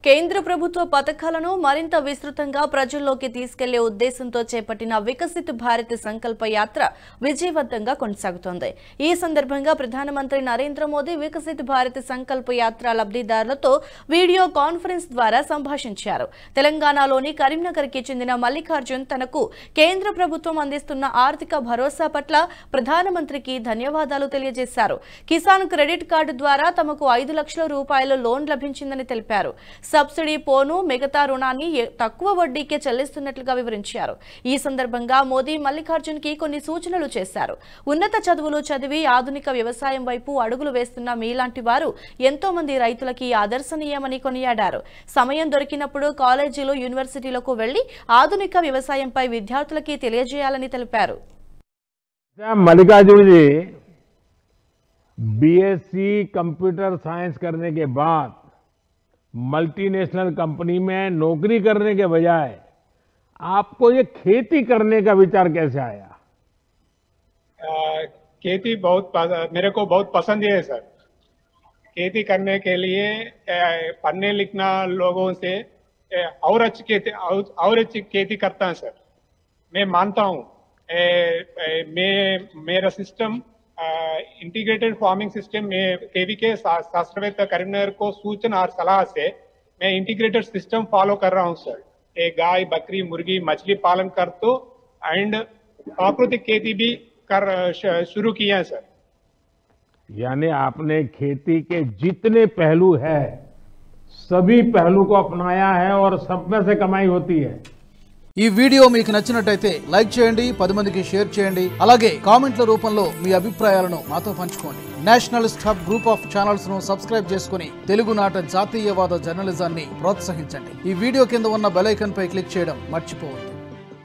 కేంద్ర ప్రభుత్వ పథకాలను మరింత విస్తృతంగా ప్రజల్లోకి తీసుకెళ్లే ఉద్దేశంతో చేపట్టిన వికసిత్ భారత్ సంకల్ప యాత్ర విజయవంతంగా కొనసాగుతోంది. ఈ సందర్భంగా ప్రధానమంత్రి నరేంద్ర మోదీ వికసిత్ భారత్ సంకల్ప యాత్ర లబ్ధిదారులతో వీడియో కాన్ఫరెన్స్ ద్వారా సంభాషించారు. తెలంగాణలోని కరీంనగర్కి చెందిన మల్లికార్జున్ తనకు కేంద్ర ప్రభుత్వం అందిస్తున్న ఆర్థిక భరోసా పట్ల ప్రధానమంత్రికి ధన్యవాదాలు తెలియజేశారు. కిసాన్ క్రెడిట్ కార్డు ద్వారా తమకు 5 లక్షల రూపాయల లోన్ లభించిందని తెలిపారు. సబ్సిడీ పోను మిగతా రుణాన్ని తక్కువ వడ్డీకే చెల్లిస్తున్నట్లుగా వివరించారు. ఈ సందర్భంగా మోదీ మల్లికార్జున్ కి కొన్ని సూచనలు చేశారు. ఉన్నత చదువులు చదివి ఆధునిక వ్యవసాయం వైపు అడుగులు వేస్తున్న మీలాంటి వారు ఎంతో మంది రైతులకి ఆదర్శనీయమని కొనియాడారు. సమయం దొరికినప్పుడు కాలేజీలు యూనివర్సిటీలకు వెళ్లి ఆధునిక వ్యవసాయంపై విద్యార్థులకి తెలియజేయాలని తెలిపారు. मल्लिकार्जुन जी बीएससी कंप्यूटर साइंस करने के बाद मल्टीनेशनल कंपनी में नौकरी करने के बजाय आपको ये खेती करने का विचार कैसे आया? खेती मेरे को बहुत पसंद है सर। खेती करने के लिए पढ़ने लिखना लोगों से और अच्छी खेती करता है सर। मैं मानता हूँ मेरा सिस्टम इंटीग्रेटेड फार्मिंग सिस्टम में केवीके शास्त्रवेत्ता करीमनगर को सूचना और सलाह से मैं इंटीग्रेटेड सिस्टम फॉलो कर रहा हूं सर। गाय बकरी मुर्गी मछली पालन कर तो एंड प्राकृतिक खेती भी कर शुरू किया है सर। यानी आपने खेती के जितने पहलू है सभी पहलू को अपनाया है और सब में से कमाई होती है। ఈ వీడియో మీకు నచ్చినట్టయితే లైక్ చేయండి, 10 మందికి షేర్ చేయండి. అలాగే కామెంట్ల రూపంలో మీ అభిప్రాయాలను మాతో పంచుకోండి. Nationalist hub group of channels ను సబ్స్క్రైబ్ చేసుకుని తెలుగునాట జాతీయవాద జర్నలిజాన్ని ప్రోత్సహించండి. ఈ వీడియో కింద ఉన్న బెల్ ఐకాన్ పై క్లిక్ చేయడం మర్చిపోవద్దు.